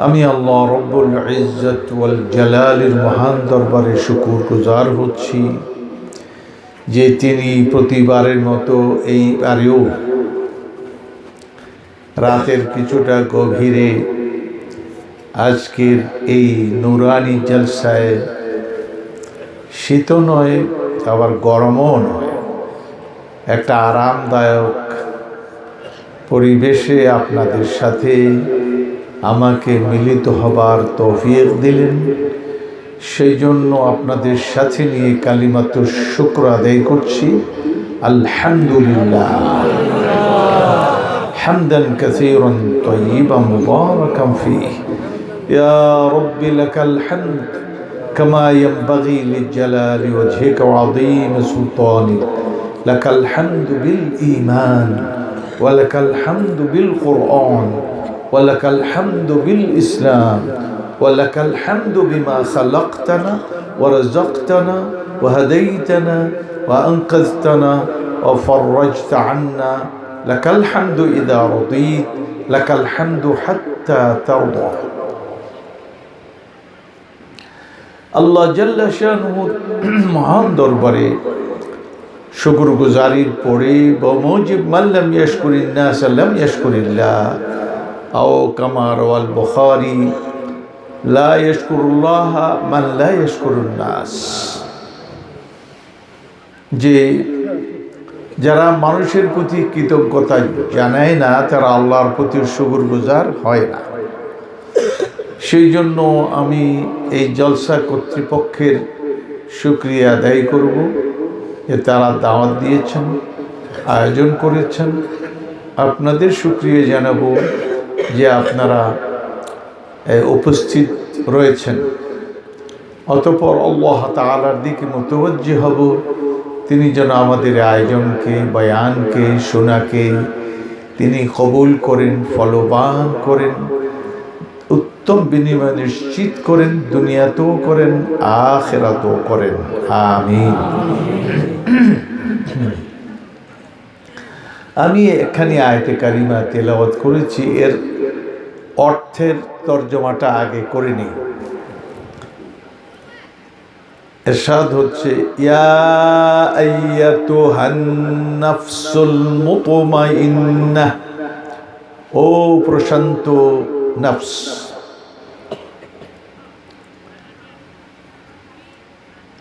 আমি আল্লাহ রব্বুল ইজ্জত ওয়াল জালালের মহান দরবারে শুকরগুজার হচ্ছি যে তিনি প্রতিবারের মতো এইবারেও রাতের কিছুটা গভীরে আজকের এই নুরানি জলসায় শীত নয় আবার গরমও নয়, একটা আরামদায়ক পরিবেশে আপনাদের সাথে আমাকে মিলিত হবার তৌফিক দিলেন। সেই জন্য আপনাদের সাথে নিয়ে কালিমাতুশ শুকর আদায় করছি। আলহামদুলিল্লাহ হামদান কাসীরান তাইয়িবান মুবারাকান ফীহি ইয়া রাব্বি লাকাল হামদ কামা ইয়ানবাগি লিজালালি ওয়াজহিকা ওয়া আযীমি সুলতানিক। লাকাল হামদু বিল ঈমান ওয়া লাকাল হামদু বিল কুরআন ولك الحمد بالإسلام ولك الحمد بما خلقتنا ورزقتنا وهديتنا وأنقذتنا وفرجت عنا. لك الحمد إذا رضيت لك الحمد حتى ترضى. আল্লাহ জাল্লা শানুহু মহান দরবারে শুকরগুজারির পরে বমুজিব মান লাম ইয়াশকুরিন নাস লাম ইয়াশকুরিল্লাহ আও কামা রাওয়াল বুখারী লা ইয়াশকুরুল্লাহ মান লা ইয়াশকুরুন নাস। যে যারা মানুষের প্রতি কৃতজ্ঞতা জানায় না তারা আল্লাহর প্রতি শুকরগুজার হয় না। সেই জন্য আমি এই জলসা কর্তৃপক্ষের শুকরিয়া আদায় করব যে তারা দাওয়াত দিয়েছেন, আয়োজন করেছেন। আপনাদের শুকরিয়া জানাবো যে আপনারা উপস্থিত রয়েছেন। অতঃপর আল্লাহ তাআলার দিকে মুতাওয়াজ্জিহ হব, তিনি যেন আমাদের আয়োজনকে, বয়ানকে, শোনাকে তিনি কবুল করেন, ফলবান করেন, উত্তম বিনিময় নিশ্চিত করেন, দুনিয়াতেও করেন, আখিরাতেও করেন। আমিন। আমি এখানে আয়াতে কারিমা তেলাওয়াত করেছি, এর অর্থের তর্জমাটা আগে করিনি। ইরশাদ হচ্ছে ইয়া আইয়াতুহান নাফসুল মুতমাইন্নাহ, ও প্রশান্ত নফস।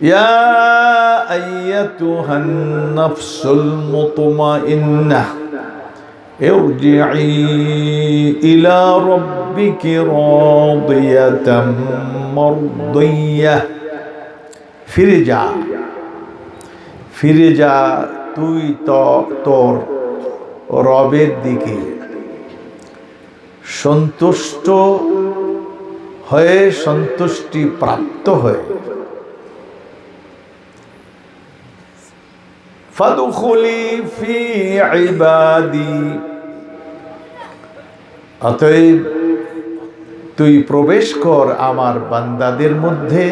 ইয়া আইয়াতুহান নাফসুল মুতমাইন্নাহ ইরজিই ইলা রাব্বিকি রাদিয়াতাম মারদিয়াহ। ফিরে যা, ফিরে যা তুই তোর রবের দিকে সন্তুষ্ট হয়ে, সন্তুষ্টি প্রাপ্ত হয়ে। ফাদখুলি ফি ইবাদি, অতএব তুই প্রবেশ কর আমার বান্দাদের মধ্যে।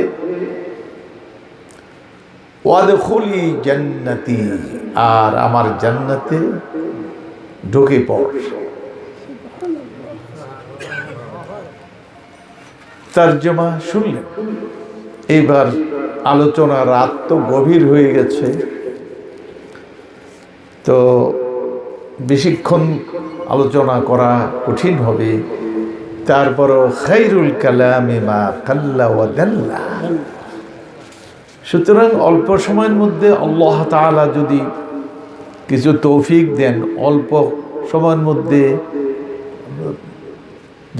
ওয়াদখুলি জান্নাতি, আর আমার জান্নাতে ঢুকে পড়। তরজমা শুনলেন। এইবার আলোচনা, রাত তো গভীর হয়ে গেছে, তো বেশিক্ষণ আলোচনা করা কঠিন হবে। তারপরও খায়রুল কালামি মা কাল্লা ওয়া দাল্লা। সুতরাং অল্প সময়ের মধ্যে আল্লাহ তাআলা যদি কিছু তৌফিক দেন, অল্প সময়ের মধ্যে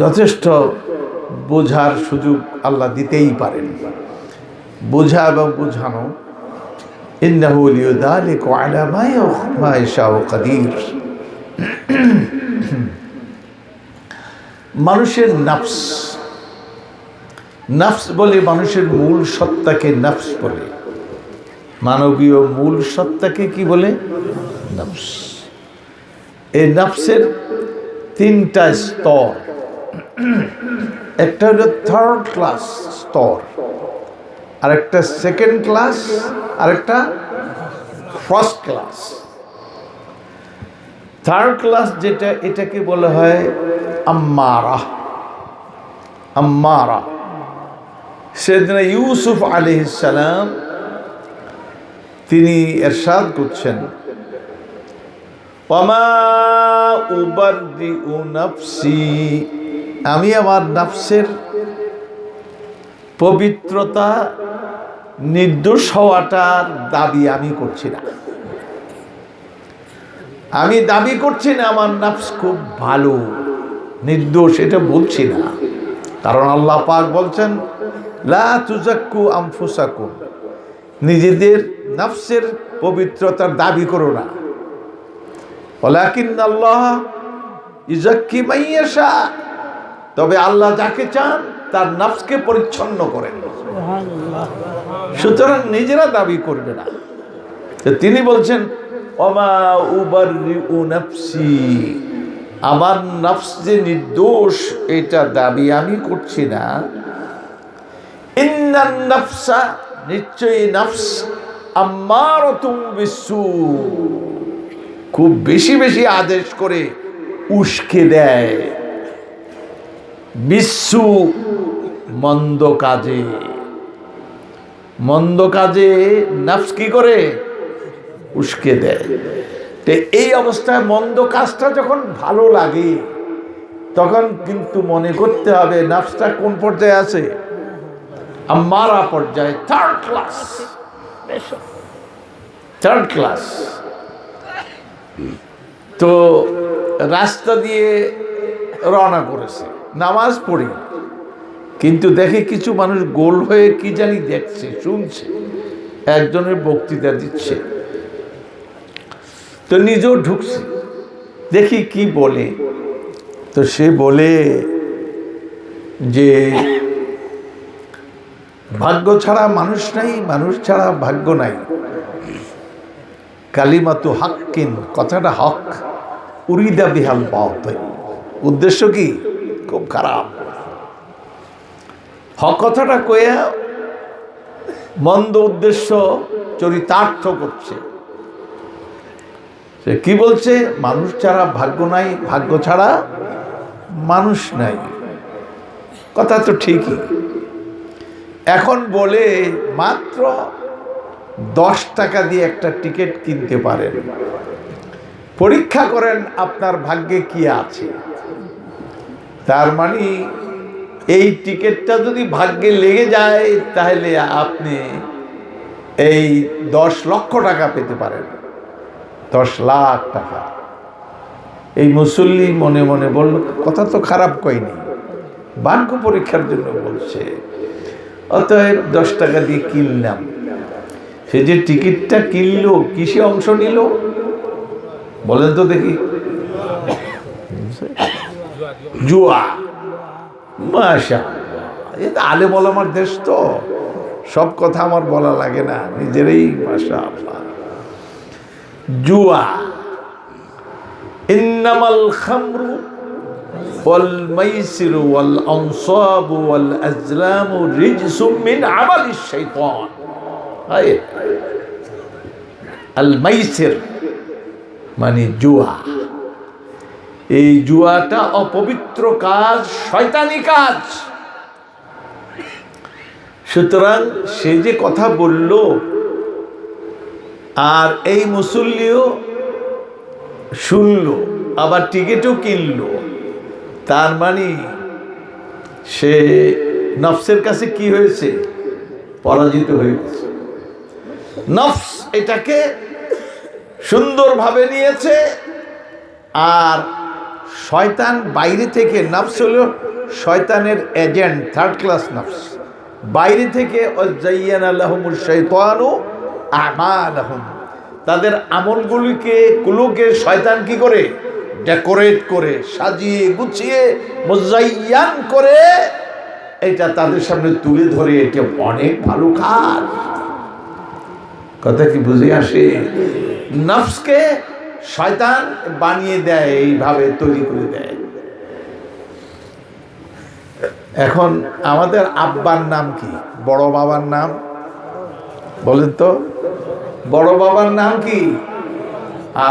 যথেষ্ট বোঝার সুযোগ আল্লাহ দিতেই পারেন। বোঝা এবং বোঝানো, ইন্নাহু লিযালিকা আলা মা ইয়াশাউ কাদির। মানুষের নফস, নফস বলে মানুষের মূল সত্তাকে নফস বলে। মানবীয় মূল সত্তাকে কি বলে? নফস। এই নফসের তিনটা স্তর। একটা হলো থার্ড ক্লাস স্তর, আরেকটা সেকেন্ড ক্লাস, আরেকটা ফার্স্ট ক্লাস। থার্ড ক্লাস যেটা, এটাকে বলা হয় আম্মারা, আম্মারা। সাইয়েদনা ইউসুফ আলাইহিস সালাম তিনি ইরশাদ করছেন, ওয়ামা উবাররিউ নাফসি, আমি আমার নফসের পবিত্রতা নির্দোষ হওয়াটার দাবি আমি করছি না। আমি দাবি করছি না আমার নফস খুব ভালো নির্দোষ, এটা বলছি না। কারণ আল্লাহ পাক বলছেন, লা তুজাক্কু আনফুসাকুম, নিজেদের নফসের পবিত্রতার দাবি করো না। ওয়ালাকিন্নাল্লাহ ইউজাক্কি মান ইয়াশা, তবে আল্লাহ যাকে চান তার নফসকে পরিচ্ছন্ন করেন। সুতরাং নিজেরা দাবি করবে না। তো তিনি বলছেন, ওমা উবাররিউ নাফসি, আমার নফস যে নির্দোষ এটা দাবি আমি করছি না। ইন্নান নাফসা, নিশ্চয়ই নফস, আম্মারাতুম বিসু, খুব বেশি বেশি আদেশ করে উস্কে দেয়। বিসু, মন্দ কাজে। মন্দ কাজে নফস কি করে? উস্কে দেয়। তো এই অবস্থায় মন্দ কাজটা যখন ভালো লাগে তখন কিন্তু মনে করতে হবে নফসটা কোন পর্যায়ে আছে? আম্মারা পর্যায়ে, থার্ড ক্লাস। Third class. তো রাস্তা দিয়ে রওনা করেছে, নামাজ পড়ি, কিন্তু দেখে কিছু মানুষ গোল হয়ে কি জানি দেখছে, শুনছে, একজনের বক্তৃতা দিচ্ছে, তো নিজেও ঢুকছে, দেখি কি বলে। তো সে বলে যে ভাগ্য ছাড়া মানুষ নাই, মানুষ ছাড়া ভাগ্য নাই। কালিমাতু হাক্কিন, কথাটা হক, উরিদা বিহাল বাতিল, উদ্দেশ্য কি? খুব খারাপ। হক কথাটা কয়ে মন্দ উদ্দেশ্য চরিতার্থ করছে। সে কি বলছে? মানুষ ছাড়া ভাগ্য নাই, ভাগ্য ছাড়া মানুষ নাই। কথা তো ঠিকই। এখন বলে মাত্র 10 টাকা দিয়ে একটা টিকিট কিনতে পারেন, পরীক্ষা করেন আপনার ভাগ্যে কি আছে। তার মানে এই টিকিটটা যদি ভাগ্যে লেগে যায় তাহলে আপনি এই 10 লক্ষ টাকা পেতে পারেন, 10 লাখ টাকা। এই মুসল্লি মনে মনে বলল, কথা তো খারাপ কইনি, ভাগ্য পরীক্ষার জন্য বলছে, অতএব 10 টাকা দিয়ে কিনলাম। সে যে টিকিটটা কিনলো কিসে অংশ নিল বলেন তো দেখি? জুয়া। মাশাআল্লাহ, এটা আলেম ওলামার দেশ, তো সব কথা আমার বলা লাগে না, নিজেরই। মাশাআল্লাহ, জুয়া। ইন্নামাল খামরু ওয়াল মাইসিরু ওয়াল আনসাবু ওয়াল আজলামু রিজসুম মিন আমালিশ শাইতান। আল মাইসির মানে জুয়া। এই জুয়াটা অপবিত্র কাজ, শয়তানি কাজ। সুতরাং সে যে কথা বলল, আর এই মুসল্লিও শুনলো, আবার টিকিটও কিনলো, তার মানে সে নফসের কাছে কি হয়েছে? পরাজিত হয়ে গেছে। নফস এটাকে সুন্দরভাবে নিয়েছে, আর শয়তান বাইরে থেকে, নফস হলো শয়তানের এজেন্ট, থার্ড ক্লাস নফস। বাইরে থেকে ওয়াজাইয়ানা লাহুমুশ শাইতানু আমালাহুম, তাদের আমলগুলোকে শয়তান কি করে? ডেকোরেট করে, সাজিয়ে গুছিয়ে, মুজাইয়ান করে এটা তাদের সামনে তুলে ধরে, এটা অনেক ভালো কাজ। কথা কি বুঝে আসে? নফসকে শয়তান বানিয়ে দেয়, এইভাবে তৈরি করে দেয়। এখন আমাদের আব্বার নাম কি? বড় বাবার নাম বলেন তো? বড় বাবার নাম কি?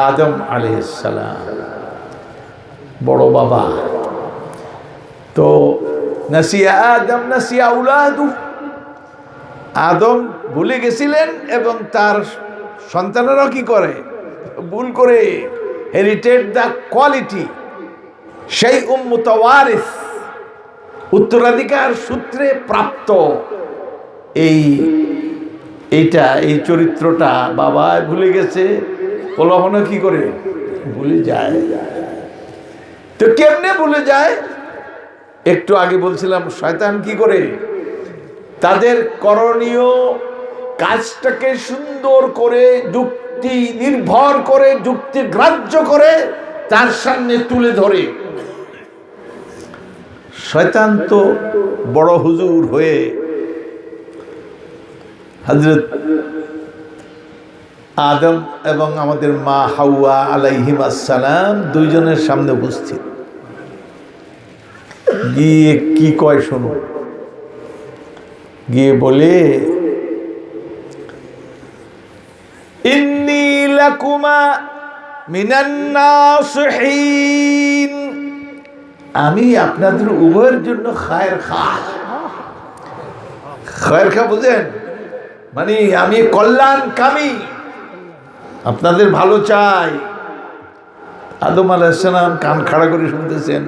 আদম আলাইহিস সালাম, বড় বাবা। তো নাসিয়া আদম নাসিয়া আউলাদু, আদম ভুলে গেছিলেন এবং তার সন্তানেরা কি করে, ভুল করে। হেরিটেড দ্য কোয়ালিটি, সেই মুতাওয়ারিস, উত্তরাধিকার সূত্রে প্রাপ্ত এই চরিত্রটা বাবা ভুলে গেছে, পোলাপনা কি করে ভুলে যায়। তো কেমনে ভুলে যায়? একটু আগে বলছিলাম শয়তান কি করে, তাদের করণীয় কাজটাকে সুন্দর করে যুক্তি নির্ভর করে, যুক্তি গ্রাহ্য করে তার সামনে তুলে ধরে। শয়তান তো বড় হুজুর হয়ে হযরত আদম এবং আমাদের মা হাওয়া আলাইহিমাস সালাম দুইজনের সামনে উপস্থিত। গিয়ে কি কয় শোনো, গিয়ে বলে ইন্নী লাকুমা মিনান নাসিহিন, আমি আপনাদের উভয়ের জন্য খায়ের খা। খায়ের খা বুঝেন, মানে আমি কল্যাণকামী, আপনাদের ভালো চাই। আদম আলাইহিস সালাম কান খাড়া করে শুনতেছেন,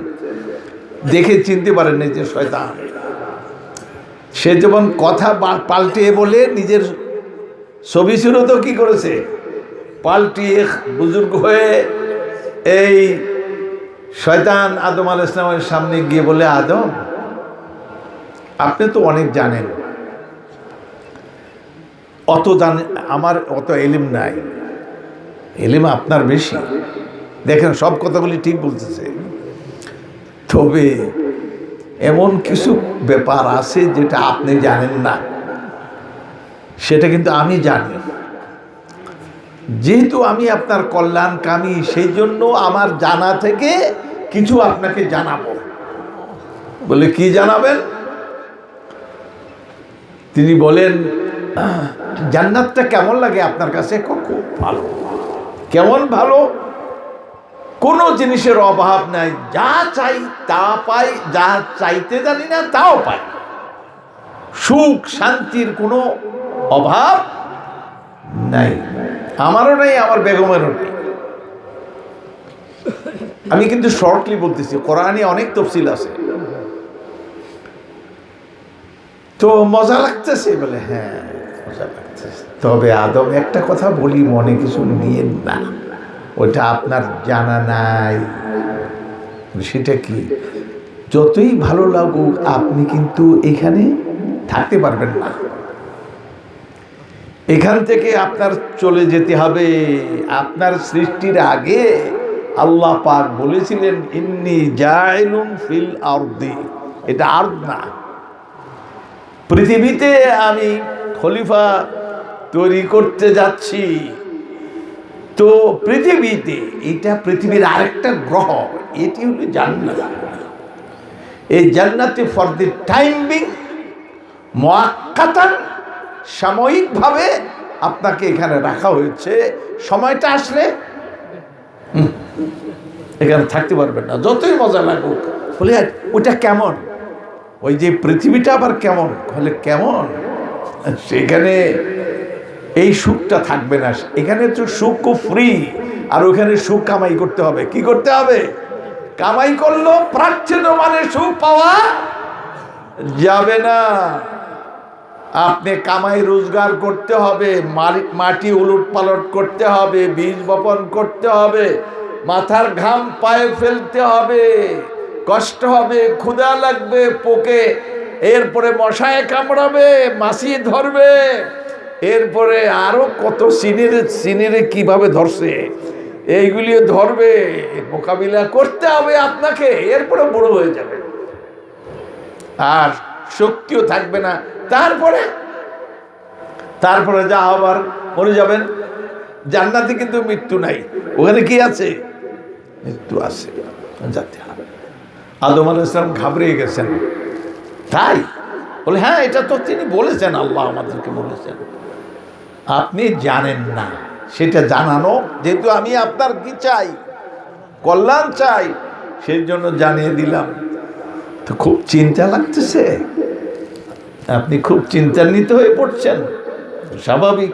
দেখে চিনতে পারেন না যে শয়তান। সে যেমন কথা পাল্টে বলে নিজের ছবি সুরত কি করেছে, পাল্টিয়ে বুজুর্গ হয়ে এই শয়তান আদম আলাইহিস সালামের সামনে গিয়ে বলে, আদম আপনি তো অনেক জানেন, অত জানেন, আমার অত এলিম নাই, এলিম আপনার বেশি। দেখেন সব কথাগুলি ঠিক বলতেছে, তবে এমন কিছু ব্যাপার আছে যেটা আপনি জানেন না, সেটা কিন্তু আমি জানি। যেহেতু আমি আপনার কল্যাণকামী, সেই জন্য আমার জানা থেকে কিছু আপনাকে জানাবো। বলে কি জানাবেন? তিনি বলেন, জান্নাতটা কেমন লাগে আপনার কাছে? খুব ভালো। কেমন ভালো? কোনো জিনিসের অভাব নাই, যা চাই তা পাই, যা চাইতে জানি না তাও পাই। সুখ শান্তির কোনো অভাব নাই, আমারও নাই, আমার বেগমেরও নেই। আমি কিন্তু শর্টলি বলতেছি, কোরআনে অনেক তফসিল আছে। তো মজা লাগতেছে? বলে হ্যাঁ মজা লাগতেছে, তবে আদম একটা কথা বলি, মনে কিছু নিয়েন না, ওটা আপনার জানা নাই। সেটা কি? যতই ভালো লাগুক আপনি কিন্তু এখানে থাকতে পারবেন না, এখান থেকে আপনার চলে যেতে হবে। আপনার সৃষ্টির আগে আল্লাহ পাক বলেছিলেন, ইন্নী জাইলুন ফিল আরদি, এটা আরদ না, পৃথিবীতে আমি খলিফা তৈরি করতে যাচ্ছি। তো পৃথিবীতে, এটা পৃথিবীর আরেকটা গ্রহ, এটি হলো জান্নাত। এই জান্নাতে ফর দি টাইম বিং, মুআক্কাতান, সাময়িকভাবে আপনাকে এখানে রাখা হয়েছে। সময়টা আসলে এখানে থাকতে পারবেন না, যতই মজা লাগুক। বলে ওটা কেমন? ওই যে পৃথিবীটা আবার কেমন? বলে কেমন? সেখানে এই সুখটা থাকবে না, এখানে তো সুখ খুব ফ্রি, আর ওখানে সুখ কামাই করতে হবে। কি করতে হবে? কামাই করলো প্রাচ্যত মানে সুখ পাওয়া যাবে না। আপনি কামাই রোজগার করতে হবে, মাটি উলট পালট করতে হবে, বীজ বপন করতে হবে, মাথার ঘাম পায়ে ফেলতে হবে, কষ্ট হবে, ক্ষুধা লাগবে, পোকে, এরপরে মশায় কামড়াবে, মাছি ধরবে, এরপরে আরো কত সিনিরে কিভাবে ধরছে এইগুলিও ধরবে, মোকাবিলা করতে হবে আপনাকে। এরপরে বুড়ো হয়ে যাবে, আর শক্তিও থাকবে না। তারপরে যা হবার মরে যাবেন। জান্নাতে কিন্তু মৃত্যু নাই, ওখানে কি আছে? মৃত্যু আছে, যাতে হবে। আদম আলাইহিস সালাম ঘাবড়ে গেছেন। তাই বলে হ্যাঁ, এটা তো তিনি বলেছেন, আল্লাহ আমাদেরকে বলেছেন, আপনি জানেন না, সেটা জানানো। যেহেতু আমি আপনার কি চাই, কল্যাণ চাই, সেই জন্য জানিয়ে দিলাম। তো খুব চিন্তা লাগতেছে, আপনি খুব চিন্তান্বিত হয়ে পড়ছেন, স্বাভাবিক।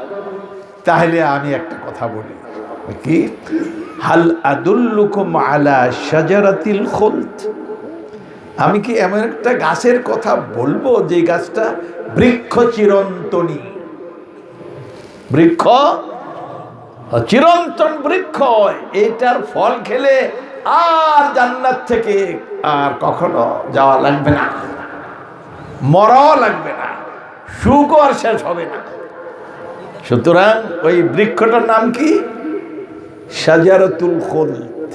তাহলে আমি একটা কথা বলি, কি হাল আদুল্লুকুম আলা শাজারাতিল খুলদ, আমি কি এমন একটা গাছের কথা বলবো যে গাছটা বৃক্ষ চিরন্তনী, বৃক্ষ চিরন্তন বৃক্ষ, এটার ফল খেলে আর জান্নাত থেকে আর কখনো যাওয়া লাগবে না, মরাও লাগবে না, সুখও আর শেষ হবে না। সুতরাং ওই বৃক্ষটার নাম কি? শাজারাতুল খুলদ,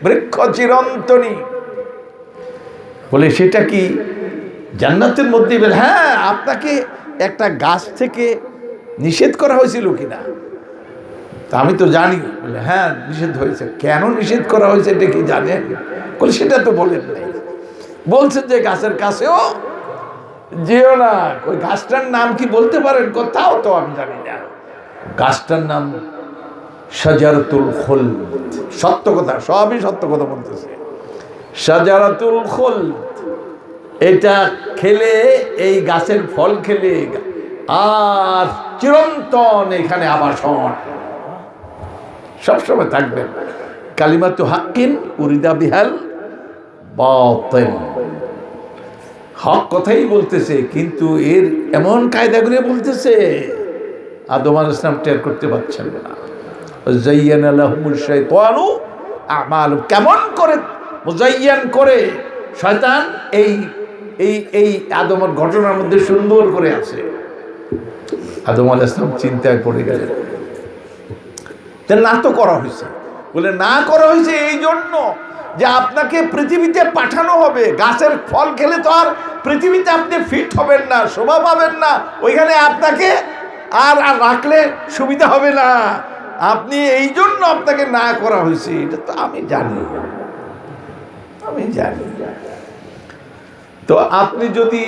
বৃক্ষ চিরন্তনী। বলে সেটা কি জান্নাতের মধ্যে? বলে হ্যাঁ, আপনাকে একটা গাছ থেকে নিষেধ করা হয়েছিল কিনা? তা আমি তো জানি। বলে হ্যাঁ নিষেধ হয়েছে। কেন নিষেধ করা হয়েছে এটা কি জানেন? বলে সেটা তো বলেন নাই। বলছেন যে গাছের কাছেও যেও না। ওই গাছটার নাম কি বলতে পারেন? কোথাও তো আমি জানি না। গাছটার নাম শাজারাতুল খুলদ। সত্য কথা, সবই সত্য কথা বলতেছে। শাজারাতুল খুলদ, এটা খেলে, এই গাছের ফল খেলে আর চিরন্তন এখানে আবাসন, সবসময় থাকবেন। কালিমাতু হাক্কিন উরিদা বিহাল বাতিল, হক কথাই বলতেছে, কিন্তু এর এমন কায়দা করে বলতেছে আদম আলাইহিস সালাম টের করতে পারছেন না। যায়্যানা লাহুমুশ শাইতানু আমাল, কেমন করে মুজায়্যান করে শয়তান এই এই এই আদমের ঘটনার মধ্যে সুন্দর করে আছে। আদম আলাইহিস সালাম চিন্তায় পড়ে গেলেন। না তো করা হয়েছে। বলে না করা হয়েছে এই জন্য যে আপনাকে পৃথিবীতে পাঠানো হবে। গাছের ফল খেলে তো আর পৃথিবীতে আপনি ফিট হবেন না, শোভা পাবেন না, ওইখানে আপনাকে আর রাখলে সুবিধা হবে না। আপনি এই জন্য আপনাকে না করা হয়েছে, এটা তো আমি জানি, আমি জানি। তো আপনি যদি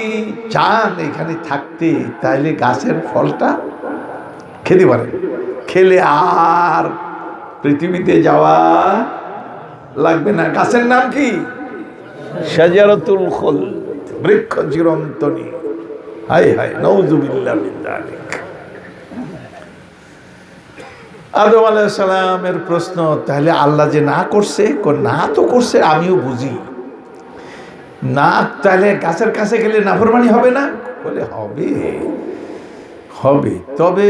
চান এখানে থাকতে, তাহলে গাছের ফলটা খেতে পারেন। খেলে আর পৃথিবীতে যাওয়া লাগবে না। গাছের নাম কি? শাজারাতুল খুলদ, বৃক্ষ চিরন্তনী। হায় হায়, নাউযুবিল্লাহ মিন যালিক। আদম আলাইহিস সালামের প্রশ্ন, তাহলে আল্লাহ যে না করছে, না তো করছে আমিও বুঝি না, তাহলে গাছের কাছে গেলে নাফরমানি হবে না? বলে হবে, হবে। তবে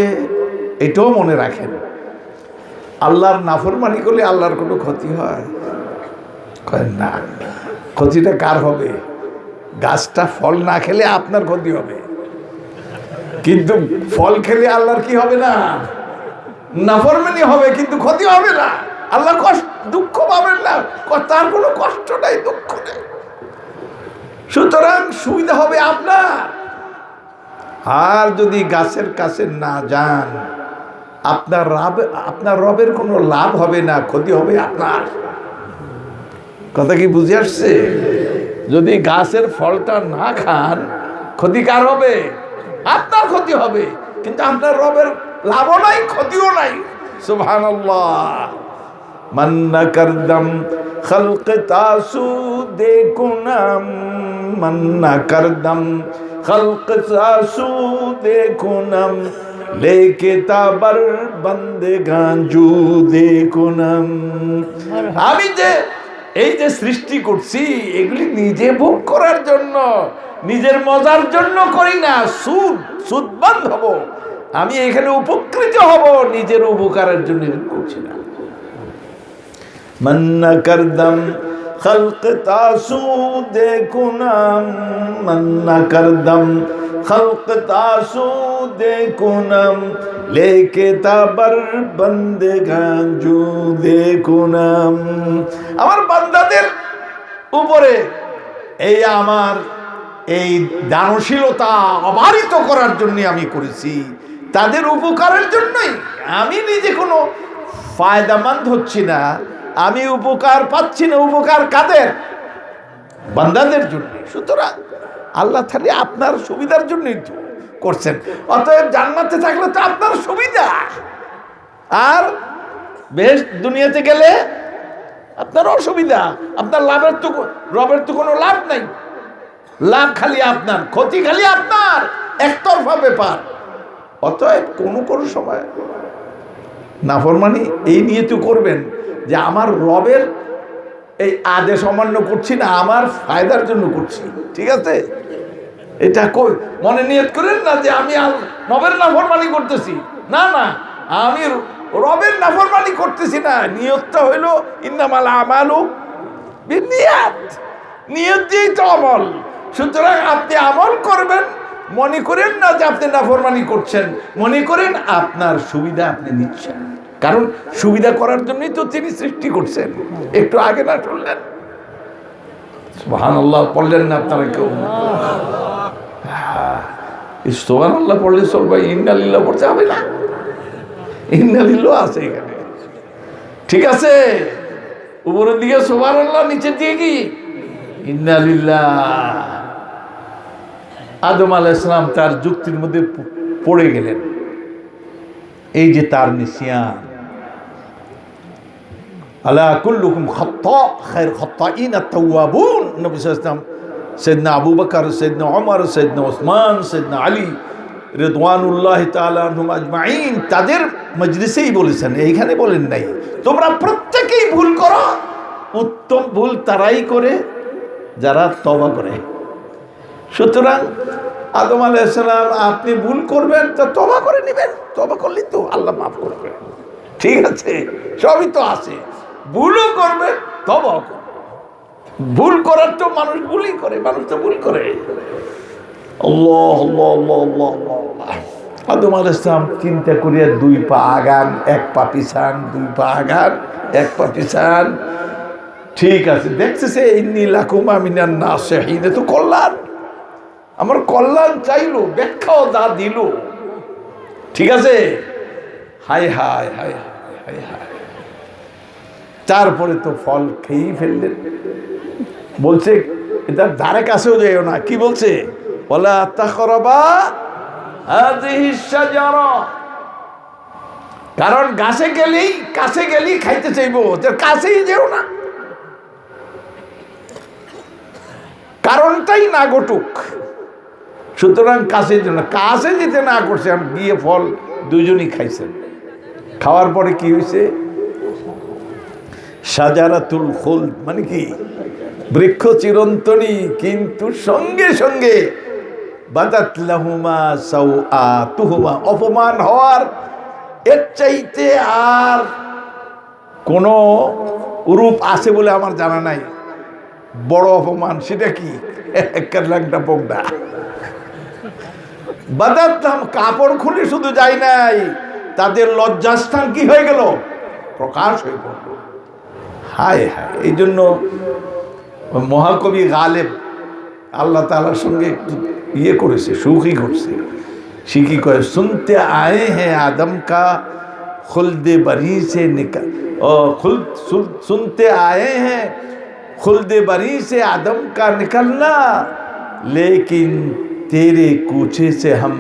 এটাও মনে রাখেন, আল্লাহর নাফরমানি করলে আল্লাহর কোনো ক্ষতি হয়? না। ক্ষতিটা কার হবে? গাছটা ফল না খেলে আপনার ক্ষতি হবে, কিন্তু ফল খেলে আল্লাহর কি হবে না? নাফরমানি হবে, কিন্তু ক্ষতি হবে না। আল্লাহ দুঃখ পাবেন না, তার কোনো কষ্ট নাই, দুঃখ নেই। সুতরাং সুবিধা হবে আপনার। আর যদি গাছের কাছে না যান, আপনার রবের কোনো লাভ হবে না, ক্ষতি হবে আপনার। কথা কি বুঝে আসছে? যদি গাছের ফলটা না খান, ক্ষতি কার হবে? আপনার ক্ষতি হবে, কিন্তু আপনার রবের লাভও নাই, ক্ষতিও নাই। সুবহানাল্লাহ। মান্না করদম খলক তাসুদে কুনাম, মান্না করদম খলক তাসুদে কুনাম, লেকে তাবার বন্দে গাঞ্জু দেখুনাম। আমি যে এই যে সৃষ্টি করছি, এগুলি নিজে ভোগ করার জন্য, নিজের মজার জন্য করি না। সুদবান হব, আমি এখানে উপকৃত হব, নিজের উপকারের জন্য করছি না। মান্না করদম খলক তাসুদে কুনাম, মান্না করদম খলক তাসুদে কুনাম, লেকে তাবার বন্দে গাঞ্জু দেখুনাম। আমার বান্দাদের উপরে আমার এই দানশীলতা অবারিত করার জন্য আমি করেছি, তাদের উপকারের জন্যই। আমি নিজে কোনো ফায়দামন্দ হচ্ছি না, আমি উপকার পাচ্ছি না। উপকার কাদের? বান্দাদের জন্য। সুতরাং আল্লাহ তাআলা আপনার সুবিধার জন্যই তো করছেন। অতএব জান্নাতে থাকলে তো আপনার সুবিধা, আর বেহেশত দুনিয়াতে গেলে আপনার অসুবিধা, আপনার লাভের তো রবের তো কোনো লাভ নাই, লাভ খালি আপনার, ক্ষতি খালি আপনার, একতরফা ব্যাপার। অতএব কোনো সময় নাফরমানি এই নিয়ে তো করবেন যে আমার রবের এই আদেশ অমান্য করছি না, আমার ফায়দার জন্য করছি, ঠিক আছে? এটা মনে নিয়ত করেন না যে আমি রবের নাফরমানি করতেছি, না না, আমি রবের নাফরমানি করতেছি না। নিয়তটা হইল ইন্নামাল আমালু বিন্নিয়াত, নিয়ত দিয়েই তো আমল। সুতরাং আপনি আমল করবেন, মনে করেন না যে আপনি নাফরমানি করছেন, মনে করেন আপনার সুবিধা আপনি নিচ্ছেন, কারণ সুবিধা করার জন্যই তো তিনি সৃষ্টি করছেন। একটু আগে না শুনলেন? সুবহানাল্লাহ পড়লেন না আপনারা কেউ? সুবহানাল্লাহ পড়লে চলবে, ইন্নালিল্লাহ পড়তে হবে না? ইন্নালিল্লাহ আছে এখানে, ঠিক আছে? উপরের দিকে সুবহানাল্লাহ, নিচের দিকে কি ইন্নালিল্লাহ। আদম আলাইহিস সালাম তার যুক্তির মধ্যে পড়ে গেলেন, এই যে তার নিসিয়ান, আলা কুল্লুকুম খাত্তা খায়র খাত্তাইন আত-তাওয়াবুন। নবী সাল্লাল্লাহু আলাইহি ওয়াসাল্লাম, সাইয়েদনা আবু বকর, সাইয়েদনা ওমর, সাইয়েদনা ওসমান, সাইয়েদনা আলী রিদওয়ানুল্লাহি তাআলা আনহুম আজমাইন তাদের মজলিসেই বলেছেন, এইখানে বলেন নাই। তোমরা প্রত্যেকেই ভুল করো, উত্তম ভুল তারাই করে যারা তওবা করে। সুতরাং আদম আলাইহিস সালাম, আপনি ভুল করবেন তো তওবা করে নেবেন, তওবা করলেই তো আল্লাহ মাফ করবে, ঠিক আছে? সবই তো আছে, ভুলও করবেন তওবাও করবেন। ভুল করার তো মানুষ ভুলই করে, মানুষ তো ভুল করে। আল্লাহ আল্লাহ আল্লাহ আল্লাহ আল্লাহ। আদম আলাইহিস সালাম চিন্তা করিয়া 2 পা আগান, 1 পা পিছান, 2 পা আগান, 1 পা পিছান, ঠিক আছে? দেখতেছে ইন্নী লাকুমা মিনান নাসিহিন, তো কল্যাণ, আমার কল্যাণ চাইলো, ব্যাখ্যাও দা দিল, ঠিক আছে? হায় হায় হায় হায় হায়। তারপরে তো ফল খেয়েই ফেললেন। বলছে এটার ধারে কাছেও যাইও না, কি বলছে? ওয়ালা তাকরাবা হাযিহিশ শাজারা, কারণ কাছে গেলেই খাইতে চাইবো, কাছেই যেও না, কারণটাই না ঘটুক। সুতরাং কাছে যেতে না করছে, আমি গিয়ে ফল দুজনই খাইছেন। খাওয়ার পরে কি হয়েছে? শাজারাতুল খুলদ, মানে কি? বৃক্ষ চিরন্তনী, কিন্তু সঙ্গে সঙ্গে বাদাত লাহুমা সাওআতুহুমা, অপমান হওয়ার এর চাইতে আর কোন রূপ আছে বলে আমার জানা নাই। বড় অপমান সেটা কি? একটা পোকটা বাদাত, কাপড় খুলে শুধু যায় নাই, তাদের লজ্জাস্থান কি হয়ে গেল? প্রকাশ হয়ে পড়ল। হায় হায়। এই জন্য মহাকবি গালেব আল্লাহ তাআলার সঙ্গে একটু করেছে, সুখী করছে। শিখি কয়, শুনতে আয়ে হ্যাঁ আদম কা খুলদে বরি সে নিকল, सुनते आए हैं खुल्द बरी से आदम का निकलना, लेकिन तेरे कूचे से हम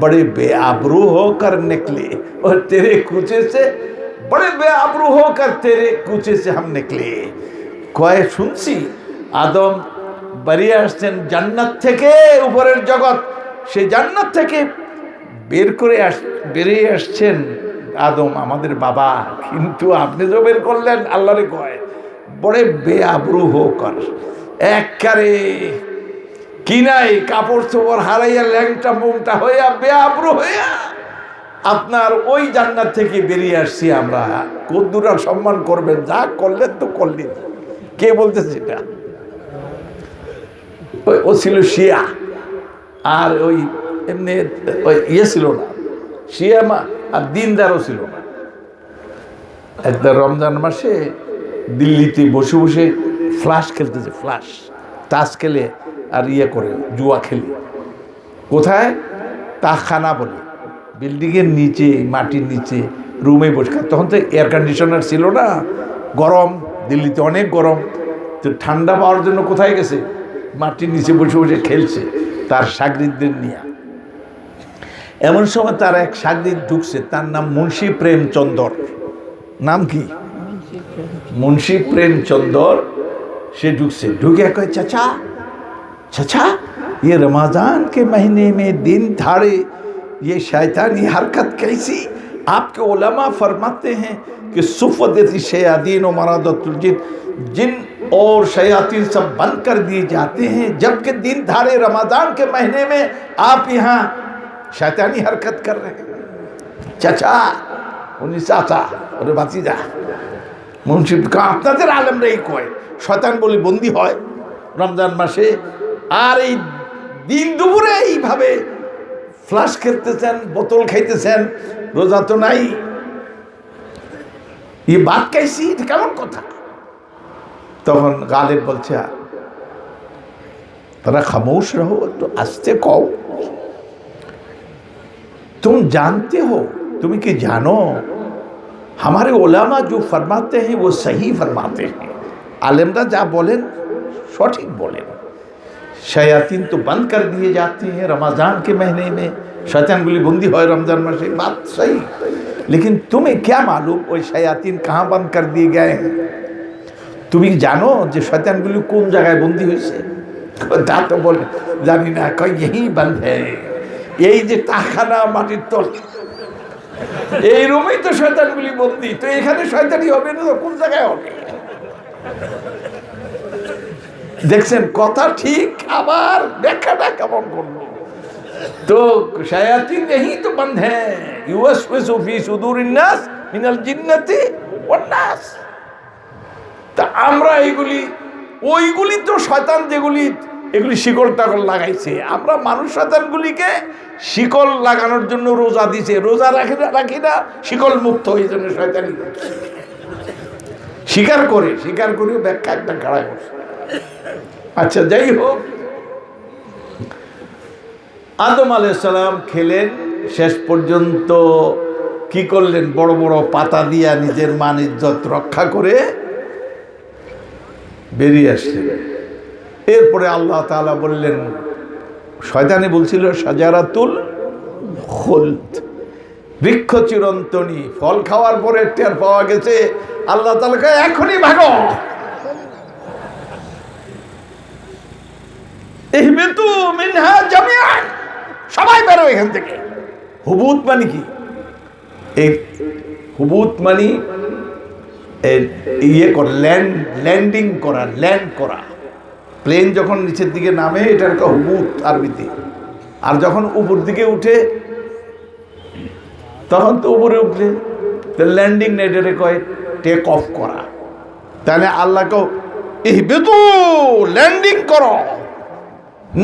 बड़े बेआबरू होकर निकले, और तेरे कूचे से बड़े बेआबरू होकर तेरे कूचे से हम निकले। কয় শুনছি আদম বেরিয়ে আসছেন জান্নাত থেকে, উপরের জগৎ, সেই জান্নাত থেকে বেরিয়ে আসছেন আদম আমাদের বাবা, কিন্তু আপনি যে বের করলেন, আল্লাহরে কয় বড়ে বেআবরু হোকর, একবারে কি নাই, কাপড় চোপড় হারাইয়া ল্যাংটা মুংটা হইয়া বেআবরু হইয়া আপনার ওই জান্নাত থেকে বেরিয়ে আসছি আমরা। কদ্দুর আর সম্মান করবেন, যা করলেন তো করলেন। কে বলতেছে এটা? ও ছিল শিয়া, আর ওই এমনি ওই ছিল না, শিয়া আর দিনদারও ছিল না। একটা রমজান মাসে দিল্লিতে বসে বসে ফ্লাশ খেলতেছে, ফ্লাশ তাস খেলে আর করে জুয়া খেলে। কোথায়? তাখানা বলে, বিল্ডিংয়ের নিচে, মাটির নিচে রুমে বসে। তখন তো এয়ার কন্ডিশনার ছিল না, গরম, দিল্লিতে অনেক গরম। তো ঠান্ডা পাওয়ার জন্য কোথায় গেছে? মাটির নিচে বসে বসে খেলছে তার সাগরিদদের নিয়ে। এমন সময় তার এক সাগরিদ ঢুকছে, তার নাম মুন্সী প্রেমচন্দর। নাম কি? मुंशी प्रेमचंदर से ढुके कहे चाचा चाचा ये रमजान के महीने में दिन धाड़े ये शैतानी हरकत कैसी? आपके उलमा फरमाते हैं कि सुफ़दती शयातीन और मरादतुल जिन, जिन और शयातीन सब बंद कर दिए जाते हैं, जबकि दिन धारे रमजान के महीने में आप यहाँ शैतानी हरकत कर रहे हैं। चाचा उन्हीं चाचा और भातीजा मुंशी का আপনাদের आलम रही कोई शैतान बोली बंदी হয় रमजान मासे আর এই দিন দুপুরে এইভাবে ফ্লাশ খেলতেছেন, বোতল খাইতেছেন, রোজা তো নাই। ये बात कैसी? কেমন কথা? তখন গালিব বলছে তোরা खामोश रहो, तो आस्ते कहो। तुम जानते हो, तुम्हें कि जानो हमारे उलमा जो फरमाते हैं वो सही फरमाते हैं। आलिमरा जा बोलें सठीक बोलें। शयातीन तो बंद कर दिए जाते हैं रमज़ान के महीने में, शैतानगुली बंदी हो रमज़ान में से, बात सही। लेकिन तुम्हें क्या मालूम वो शयातीन कहाँ बंद कर दिए गए हैं? तुम्हें जानो जो शैतानगुली कौन जगह बंदी हुई से? तो बोले जानी ना, कोई यही बंद है, यही जो ताखाना माटिर तल এই রুমেই তো শয়তানগুলি বন্দী, তো এখানে শয়তানি হবে না তো কোন জায়গায় হবে? দেখছেন কথা ঠিক, আবার ব্যাখ্যাটা কেমন করলো। তো শায়াতিন यही तो बंद है, युवस्विसु फी सुदूरिन नास मिनाल जिन्नति ওয়ান নাস। তা আমরা এইগুলি ওইগুলি তো শয়তান যেগুলি এগুলি শিকল টাকল লাগাইছে, আমরা মানুষ শয়তানগুলিকে শিকল লাগানোর জন্য রোজা দিছে, রোজা রাখি না শিকল মুক্ত হয়ে জন্য শয়তানি স্বীকার করে ব্যাখ্যা একটা গাড়া করছে। আচ্ছা যাই হোক, আদম আলাইহিস সালাম খেলেন, শেষ পর্যন্ত কি করলেন? বড় বড় পাতা দিয়া নিজের মান ইজ্জত রক্ষা করে বেরিয়ে আসলেন। এরপরে আল্লাহ তাআলা বললেন, শয়তানি বলছিল শাজারাতুল খুলদ, বৃক্ষ চিরন্তনী, ফল খাওয়ার পরে টের পাওয়া গেছে আল্লাহ তাআলাকে এখনই ভাগো, ইহবিতু মিনহা জামিআন, সবাই বেরো এখান থেকে। হুবুত মানে কি? এই হুবুত মানে ইয়ে কর, ল্যান্ডিং করা, ল্যান্ড করা। প্লেন যখন নিচের দিকে নামে এটার হুবুত আরবিতে, আর যখন উপর দিকে উঠে তখন তো উপরে উঠলে ল্যান্ডিং না, এটারে কয় টেক অফ করা। তাহলে আল্লাহকে ইহবিতু, ল্যান্ডিং করো,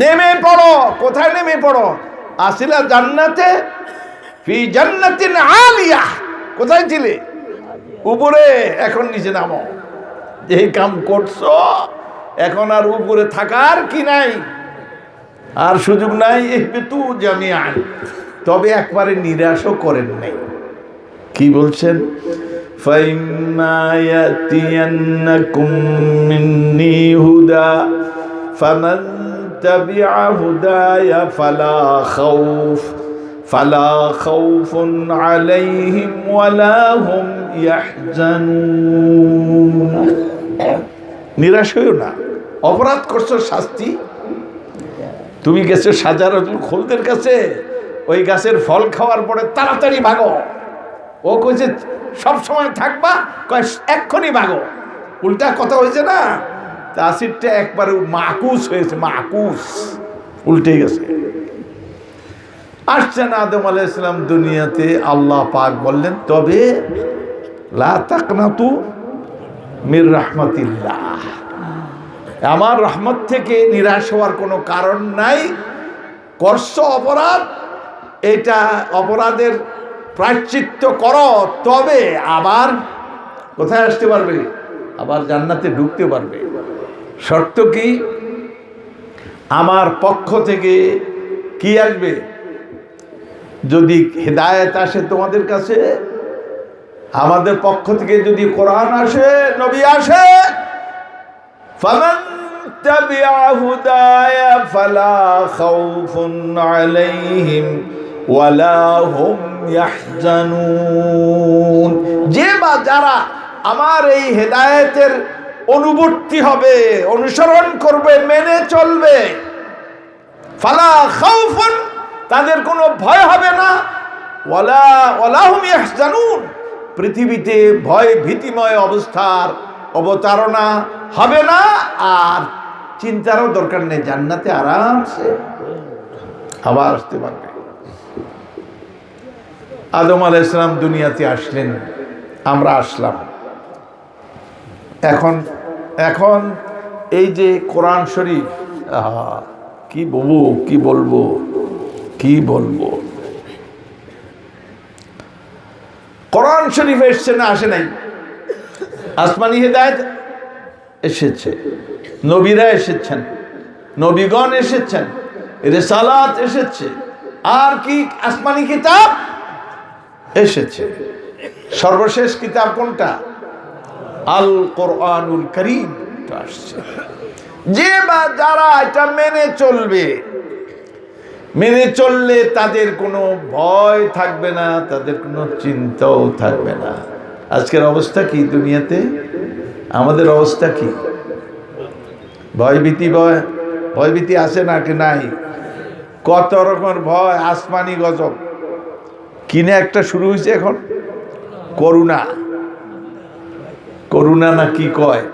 নেমে পড়ো। কোথায় নেমে পড়ো? আসিলা জান্নাতে, ফি জান্নাতিন আলিয়া, কোথায় ছিলে? উপরে, এখন নিচে নামো। এই কাম করছো, এখন আর উপরে থাকার কি নাই, আর সুযোগ নাই। ইহবিতু জামিআন, তবে একবারে নিরাশও করেন নাই। কি বলছেন? ফাইম্মা ইয়াতিয়ান্নাকুম মিন্নি হুদা ফামান তাবিআ হুদায়া ফালা খাউফুন আলাইহিম ওয়ালা হুম ইয়াহজানুন। নিরাশ হইও না, অপরাধ করছো, শাস্তি। তুমি গেছো শাজারাতুল খুলদের কাছে, ওই গাছের ফল খাওয়ার পরে তাড়াতাড়ি ভাগো। ও কইছে সব সময় থাকবা, কয় এক্ষুনি ভাগো। উল্টা কথা হয়েছে না, তাসিরটা একবারে মাকুস হয়েছে, মাকুস উল্টে গেছে। আসছেন আদম আলাইহিস সালাম দুনিয়াতে, আল্লাহ পাক বললেন তবে লা তাকনাতু মির রাহমাতিল্লাহ, আমার রহমত থেকে নিরাশ হওয়ার কোনো কারণ নাই। করছো অপরাধ, এটা অপরাধের প্রায়শ্চিত্ত করো, তবে আবার কোথায় আসতে পারবে? আবার জান্নাতে ঢুকতে পারবে। শর্ত কি? আমার পক্ষ থেকে কি আসবে? যদি হেদায়েত আসে তোমাদের কাছে, আমাদের পক্ষ থেকে যদি কোরআন আসে, নবী আসে, ফামান তাবিআ হুদায়া ফালা খাউফুন আলাইহিম ওয়ালা হুম ইয়াহজানুন। যে বা যারা আমার এই হেদায়েতের অনুবর্তী হবে, অনুসরণ করবে, মেনে চলবে। ফালা খাউফুন, তাদের কোনো ভয় হবে না, ওয়ালা হুম ইয়াহজানুন, পৃথিবীতে ভয় ভীতিময় অবস্থার অবতারণা হবে না, আর চিন্তারও দরকার নেই, জান্নাতে আরামসে আবার আসতে পারবে। আদম আলাইহিস সালাম দুনিয়াতে আসলেন, আমরা আসলাম। এখন এই যে কোরআন শরীফ, কি বলবো কোরআন শরীফ এসছে না আসে নাই? আসমানি হেদায়েত এসেছে, নবীরা এসেছেন, নবীগণ এসেছেন, রিসালাত এসেছে, আর কি আসমানি কিতাব এসেছে। সর্বশেষ কিতাব কোনটা? আল কোরআনুল কারীম আসছে। যে বা যারা এটা মেনে চলবে, মেনে চললে তাদের কোনো ভয় থাকবে না, তাদের কোনো চিন্তাও থাকবে না। আজকের অবস্থা কি দুনিয়াতে? আমাদের অবস্থা কি? ভয়ভীতি আছে নাকি নাই? কত রকমের ভয়, আসমানি গজব। কিনে একটা শুরু হয়েছে এখন, করুণা না কি কয়,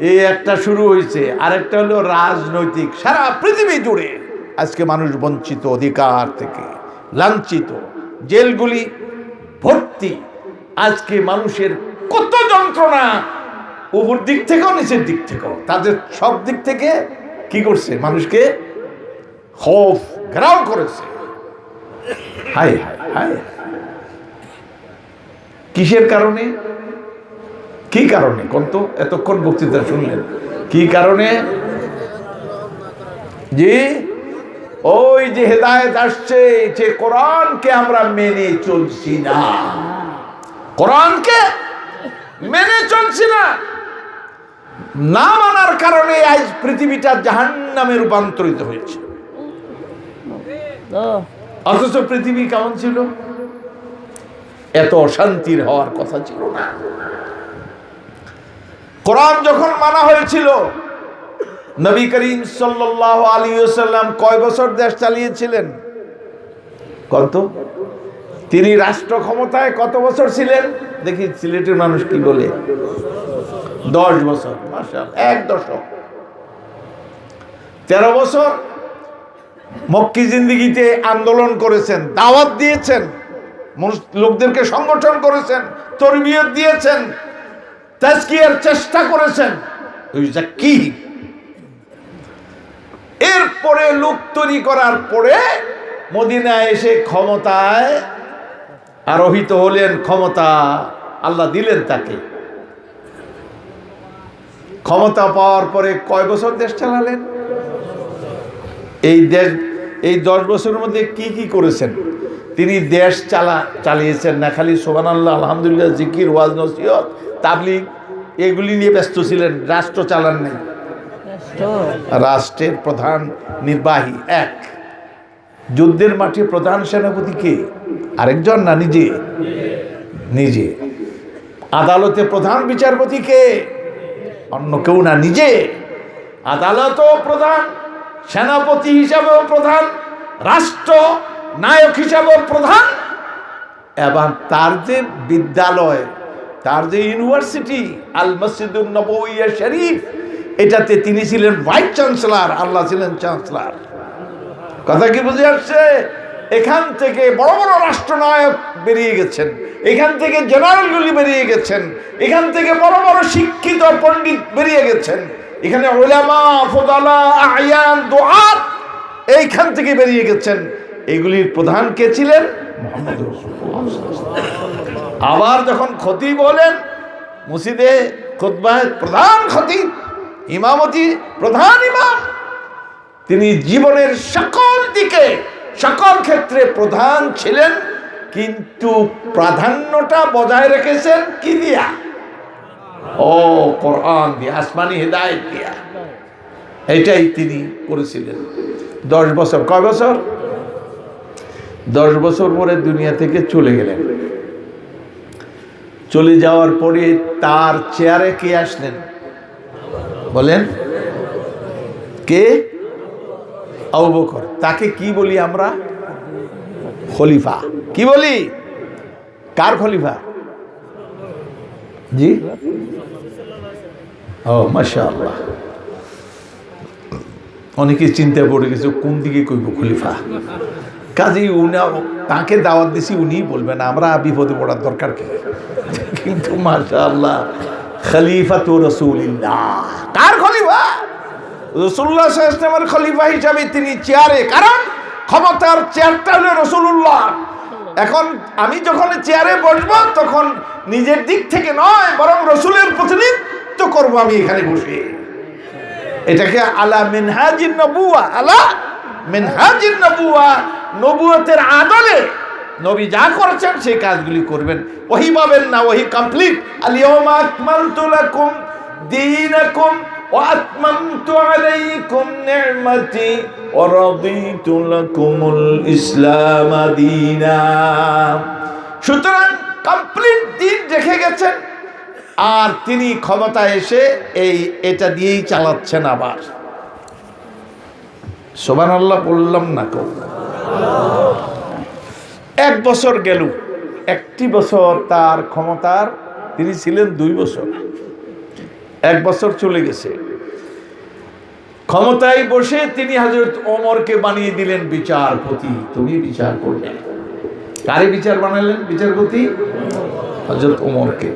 এই একটা শুরু হয়েছে। আরেকটা হলো রাজনৈতিক। সারা পৃথিবী জুড়ে আজকে মানুষ বঞ্চিত, অধিকার থেকে লাঞ্ছিত, জেলগুলি ভর্তি। আজকে মানুষের কত যন্ত্রণা, উপর দিক থেকেও নিচের দিক থেকেও, তাদের সব দিক থেকে কি করছে? মানুষকে খৌফ ঘেরাও করেছে। হায় হায় হায়, কিসের কারণে? কি কারণে কোন তো? এতক্ষণ বক্তৃতা শুনলেন, কি কারণে? জি, ওই যে হেদায়েত আসছে, যে কোরআনকে আমরা মেনে চলছি না, কোরআনকে মেনে চলছি না, না মানার কারণে আজ পৃথিবীটা জাহান্নামে রূপান্তরিত হয়েছে। অথচ পৃথিবী কেমন ছিল? এত অশান্তির হওয়ার কথা ছিল না। কোরআন যখন মানা হয়েছিল, নবী করিম সাল্লাল্লাহু আলাইহি ওয়াসাল্লাম কয় বছর দেশ চালিয়েছিলেন? কত? তিনি রাষ্ট্র ক্ষমতায় কত বছর ছিলেন? দেখি সিলেটের মানুষ কি বলে, 10 বছর। মাশাআল্লাহ, 1 দশক। 13 বছর মক্কি জিন্দেগিতে আন্দোলন করেছেন, দাওয়াত দিয়েছেন, লোকদেরকে সংগঠন করেছেন, তরবিয়ত দিয়েছেন, তাজকিয়ার চেষ্টা করেছেন। কি এরপরে লোক তৈরি করার পরে মদিনায় এসে ক্ষমতায় আরোহিত হলেন। ক্ষমতা আল্লাহ দিলেন তাকে। ক্ষমতা পাওয়ার পরে কয় বছর দেশ চালালেন? এই 10 বছরের মধ্যে কি কি করেছেন? তিনি দেশ চালিয়েছেন না খালি সুবহানাল্লাহ, আলহামদুলিল্লাহ, জিকির, ওয়াজ, নসিহত, তাবলীগ, এগুলি নিয়ে ব্যস্ত ছিলেন, রাষ্ট্র চালান নাই। রাষ্ট্রের প্রধান নির্বাহী এক, যুদ্ধের মাঠে প্রধান সেনাপতি কে? আরেকজন না নিজে। আদালতে প্রধান বিচারপতি কে? অন্য কেউ না, নিজে। আদালতও প্রধান, সেনাপতি হিসাবেও প্রধান, রাষ্ট্র নায়ক হিসাবেও প্রধান। এবং তার যে বিদ্যালয়, তার যে ইউনিভার্সিটি আল মসজিদুন নববী শরীফ, এটাতে তিনি ছিলেন ভাইস চ্যান্সেলর, আল্লাহ ছিলেন চ্যান্সেলর। কথা কি বুঝে আসছে? এখান থেকে বড় বড় রাষ্ট্রনায়ক বেরিয়ে গেছেন, এখান থেকে জেনারেলগুলি বেরিয়ে গেছেন, এখান থেকে বড় বড় শিক্ষিত পণ্ডিত বেরিয়ে গেছেন, এখানে উলামা, ফুদালা, আয়ান, দুআত এইখান থেকে বেরিয়ে গেছেন। এগুলির প্রধান কে ছিলেন? মুহাম্মদ রাসূলুল্লাহ। আবার যখন খতিব হলেন, মসজিদে খুতবায় প্রধান খতিব, ইমামতি প্রধান ইমাম, তিনি জীবনের সকল দিকে সকল ক্ষেত্রে প্রধান ছিলেন, কিন্তু প্রাধান্যটা বজায় রেখেছেন কি দিয়া? কোরআন দিয়া, আসমানি হেদায়েত দিয়া। এটাই তিনি করেছিলেন 10 বছর। কয় বছর? 10 বছর পরে দুনিয়া থেকে চলে গেলেন। চলে যাওয়ার পরে তার চেয়ারে কে আসলেন বলেন? কে? আবু বকর। তাকে কি বলি আমরা? খলিফা। কি বলি? কার খলিফা? জি, ও মাশাআল্লাহ, অনেকে চিন্তা পড়ে গেছে কোন দিকে কইব খলিফা। কাজেই তাকে দাওয়াত দিছি, উনি বলবেন, আমরা বিপদে পড়ার দরকার কি? কিন্তু মাশাআল্লাহ, খলিফাতু রাসূলিল্লাহ। কার খলিফা? রাসূলুল্লাহ সাল্লাল্লাহু আলাইহি ওয়াসাল্লামের খলিফা হিসাবে তিনি চেয়ারে, কারণ ক্ষমতার চেয়ারটা হলো রাসূলুল্লাহ। এখন আমি যখন চেয়ারে বসবো তখন নিজের দিক থেকে নয়, বরং রাসূলের প্রতিনিধিত্ব করব আমি এখানে বসে। এটাকে আলা মিনহাজিন নবুয়া, আলা মিনহাজিন নবুয়া, নবুয়তের আদলে নবী যা করেছেন সেই কাজগুলি করবেন। ওহি পাবেন না, ওহি কমপ্লিট। আল-ইয়াওমা আকমালতু লাকুম দীনাকুম ওয়া আতমামতু আলাইকুম নি'মাতি ওয়া রাদিতু লাকুমুল ইসলাম দীনা। সুতরাং কমপ্লিট দিন রেখে গেছেন, আর তিনি ক্ষমতায় এসে এটা দিয়েই চালাচ্ছেন। আবার সুবহানাল্লাহ বললাম না? এক বছর গেল, একটি বছর তার ক্ষমতার, তিনি ছিলেন 2 বছর, 1 বছর চলে গেছে। ক্ষমতায় বসে তিনি হযরত ওমরকে বানিয়ে দিলেন বিচারপতি। তুমি বিচার করবে। কারে বিচার বানালেন বিচারপতি? হযরত ওমরকে।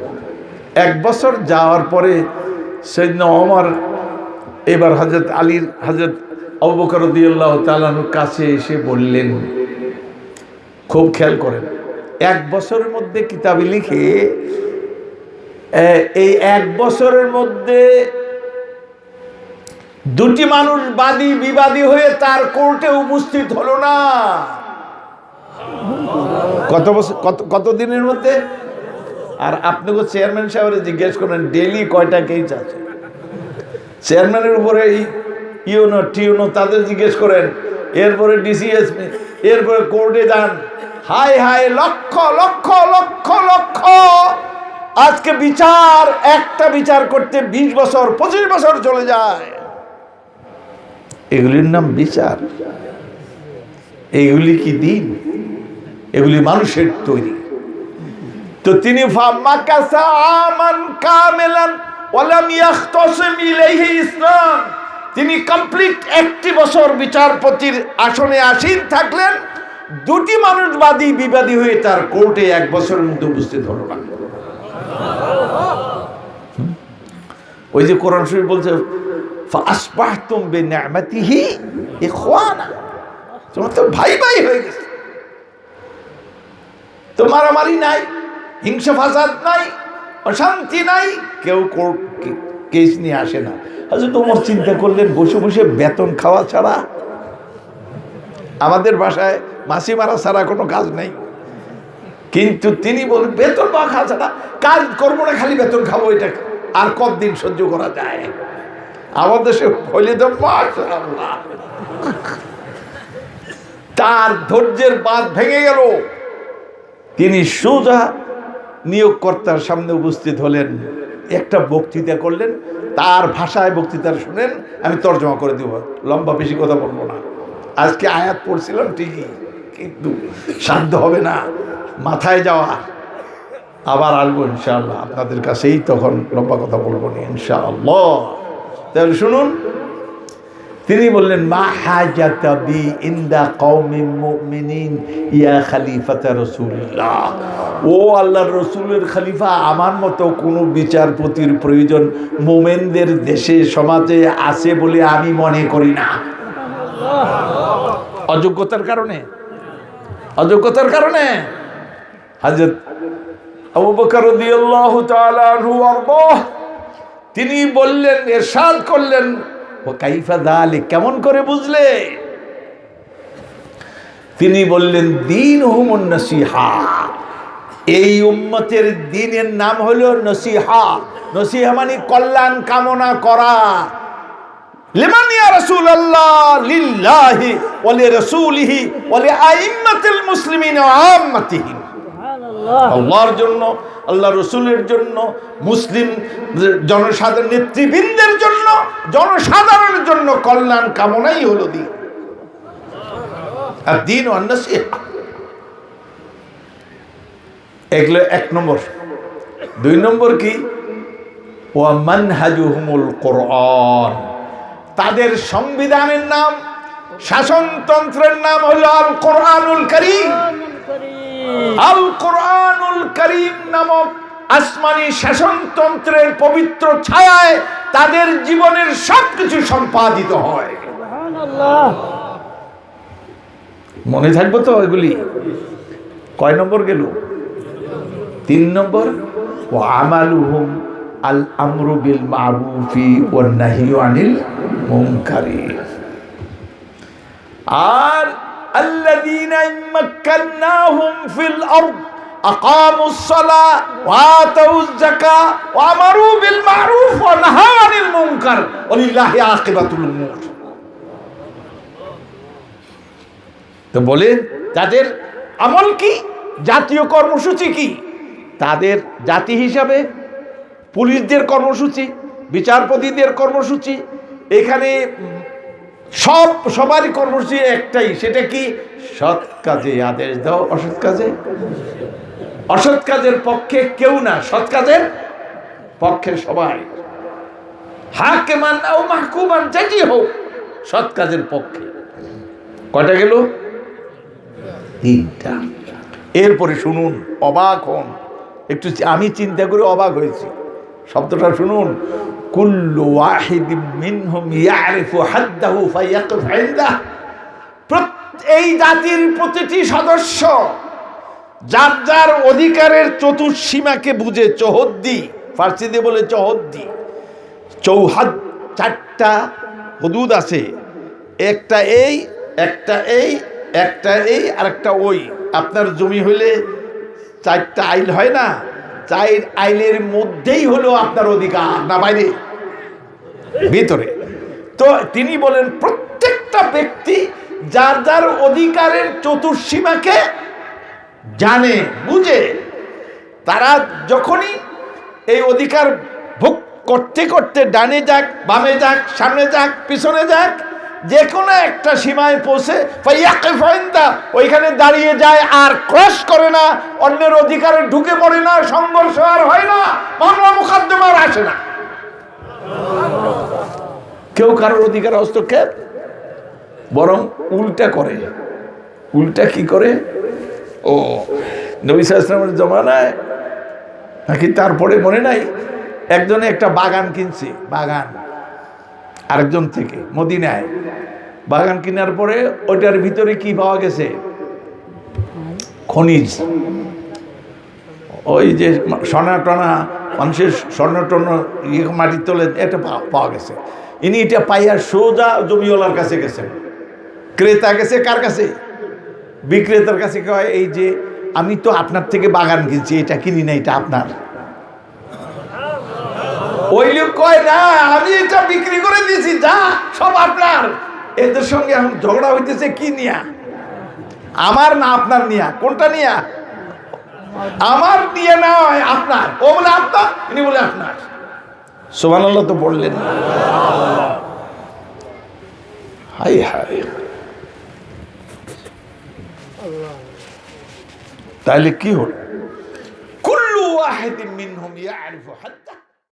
1 বছর যাওয়ার পরে সাইয়েদনা ওমর এবার হযরত আবু বকর রাদিয়াল্লাহু তাআলা আনহুর কাছে এসে বললেন, খুব খেয়াল করেন, 1 বছরের মধ্যে কিতাবে লিখে, এই 1 বছরের মধ্যে 2টি মানুষ বাদী বিবাদী হয়ে তার কোর্টে উপস্থিত হলো না। কত দিনের মধ্যে? আর আপনাকে চেয়ারম্যান সাহেবের জিজ্ঞেস করেন ডেইলি কয়টা কেস আছে। চেয়ারম্যানের উপরে ইউনো টিউনো তাদের জিজ্ঞেস করেন, এরপরে ডিসিএসপি, এরপরে কোর্টে যান, হাই হাই লক্ষ লক্ষ লক্ষ লক্ষ। আজকে একটা বিচার করতে 20 বছর 25 বছর চলে যায়। এগুলির নাম বিচার? এগুলি কি দিন? এগুলি মানুষের তৈরি। তো তিনি ফামাকাসা আমান কামিলান ওয়ালাম ইয়াখতাসিম ইলাইহি ইসলাম, তিনি কমপ্লিট 1 বছর বিচারপতির আসনে আসীন থাকলেন। 2টি মানুষ বাদী বিবাদী হয়ে তার কোর্টে 1 বছরের মধ্যে উপস্থিত হলো না। ওই যে কোরআন শরীফ বলছে ফাসবাহতুম বিনি'মাতিহি ইখওয়ানা, তোমরা তো ভাই ভাই হয়ে গেছে। তো মারামারি নাই, হিংসা ফাসাদ নাই, অশান্তি নাই, কেউ কোর্ট কেস নিয়ে আসে না। হযরত ওমর চিন্তা করলেন, বসে বসে বেতন খাওয়া ছাড়া, আমাদের বাসায় মাছি মারা ছাড়া কোনো কাজ নেই, কিন্তু তিনি বলেন বেতন বা খাওয়া ছাড়া কাজ করবো না, খালি বেতন খাবো, এটা আর কতদিন সহ্য করা যায়? আমাদের দেশে হইলে তো মাশাআল্লাহ, তার ধৈর্যের বাঁধ ভেঙে গেল। তিনি সোজা নিয়োগকর্তার সামনে উপস্থিত হলেন, একটা বক্তৃতা করলেন, তার ভাষায় বক্তৃতা শুনেন, আমি তর্জমা করে দেব, লম্বা বেশি কথা বলবো না। আজকে আয়াত পড়ছিলাম ঠিকই, কিন্তু সাধ্য হবে না মাথায় যাওয়া। আবার আসবো ইনশাআল্লাহ আপনাদের কাছেই, তখন লম্বা কথা বলবো না ইনশাআল্লাহ। তাহলে শুনুন, তিনি বললেন মা হাজাতা বি ইনদা কওমিন মুমিনিন ইয়া খলিফাতা রাসূলুল্লাহ, ও আল্লাহর রাসূলের খলিফা, আমার মতো কোনো বিচারপতির প্রয়োজন মুমিনদের দেশে সমাজে আছে বলে আমি মনে করি না। অযোগ্যতার কারণে হযরত আবু বকর রাদিয়াল্লাহু তাআলা আনহু আরদাহ, তিনি বললেন, ইরশাদ করলেন, ও কাইফা যালিক, কেমন করে বুঝলে? তিনি বললেন দীনহুমুন নসিহা, এই উম্মতের দ্বীনের নাম হলো নসিহা। নসিহা মানে কল্যাণ কামনা করা। লিমান ইয়া রাসূলুল্লাহ, লিল্লাহি ওয়া লিরাসূলিহি ওয়া লিআইম্মাতিল মুসলিমিন ওয়া আম্মাতিহিম। আল্লাহর জন্য, আল্লাহ রসুলের জন্য, মুসলিম জনসাধারণ নেতৃবৃন্দের জন্য, জনসাধারণের জন্য কল্যাণ কামনাই হলো দিন। আর দিন ওয়ান-নাসিহা, এগুলো 1 নম্বর। 2 নম্বর কি? ওয়া মানহাজুহুমুল কোরআন, তাদের সংবিধানের নাম, শাসনতন্ত্রের নাম হলো আল কোরআনুল কারীম। আল কোরআনুল কারীম নামক আসমানি শাসনতন্ত্রের পবিত্র ছায়ায় তাদের জীবনের সবকিছু সম্পাদিত হয়। মনে থাকবো তো এগুলি? কয় নম্বর গেল? 3 নম্বর, ওয়া আমালুহুম আল আমরু বিল মারুফি ওয়ান নাহয়ু আনিল মুনকারি। আর আল্লাযীনা মাক্কান্নাহুম ফিল আরদ আকামুস সালাহ ওয়া আতাউজ যাকাহ ওয়া আমারু বিল মারুফ ওয়া নাহাউ আনিল মুনকার ওয়ালিল্লাহি আকিবাতুল উমুর। তো বলেন তাদের আমল কি, জাতীয় কর্মসূচি কি? তাদের জাতি হিসাবে পুলিশদের কর্মসূচি, বিচারপতিদের কর্মসূচি, এখানে সবারই কর্মসূচি একটাই, সেটা কি? সৎ কাজে আদেশ দাও, অসৎ কাজের পক্ষে কেউ না, সৎ কাজের পক্ষে সবাই। হাকিমান ও মাহকুমান যেটি হোক, সৎ কাজের পক্ষে। কয়টা গেল? 3টা। এরপরে শুনুন, অবাক হন একটু, আমি চিন্তা করে অবাক হয়েছি। শব্দটা শুনুন, কুল্লু ওয়াহিদিন মিনহুম ইয়ারিফু হাদ্দাহু ফায়াকিফ ইনদাহ। এই জাতির প্রতিটি সদস্য যার যার অধিকারের চতুর্সীমাকে বুঝে, চৌহদ্দি, ফার্সিতে বলে চৌহদ্দি, চৌহাদ, 4টা হুদুদ আছে, একটা এই, একটা এই, একটা এই, আর একটা ওই। আপনার জমি হইলে 4টা আইল হয় না? 4 আইলের মধ্যেই হলো আপনার অধিকার, না বাইরে, ভিতরে। তো তিনি বলেন প্রত্যেকটা ব্যক্তি যার যার অধিকারের চতুর্সীমাকে জানে, বুঝে, তারা যখনই এই অধিকার ভোগ করতে করতে ডানে যাক, বামে যাক, সামনে যাক, পিছনে যাক, যে কোনো একটা সীমায় পৌঁছে ওইখানে দাঁড়িয়ে যায়, আর ক্রস করে না, অন্যের অধিকারে ঢুকে পড়ে না, সংঘর্ষ আর হয় না, মামলা মোকদ্দমা আর আসে না, কেউ কারোর অধিকার হস্তক্ষেপ, বরং উল্টা করে। উল্টা কি করে? ও নবী সাল্লাল্লাহু আলাইহি ওয়াসাল্লামের জমানায় নাকি, তারপরে মনে নাই, একজনে একটা বাগান কিনছে, বাগান আরেকজন থেকে মদিনায়। বাগান কেনার পরে ওইটার ভিতরে কি পাওয়া গেছে? খনিজ, ওই যে সোনা টনা, মানুষের স্বর্ণ টর্ণ মাটির তলে এটা পাওয়া গেছে। ইনি এটা পাইয়া সোজা জমিওয়ালার কাছে গেছেন। ক্রেতা গেছে কার কাছে? বিক্রেতার কাছে। কয়, এই যে আমি তো আপনার থেকে বাগান কিনছি, এটা কিনি না, এটা আপনার। ওই লোক কয়, না, আমি এটা বিক্রি করে দিয়েছি, যা সব আপনার। এদের সঙ্গে এখন ঝগড়া হইতেছে কি নিয়া? আমার না আপনার নিয়া? কোনটা নিয়া? আমার নিয়ে নয়, আপনার। ও বলে আপনার, ইনি বলে আপনার। সুবহানাল্লাহ তো বললেন। হাই হাই, তাহলে কি হল? কুল্লু ওয়াহিদিন মিনহুম ইয়ারিফু হাদ্দাহু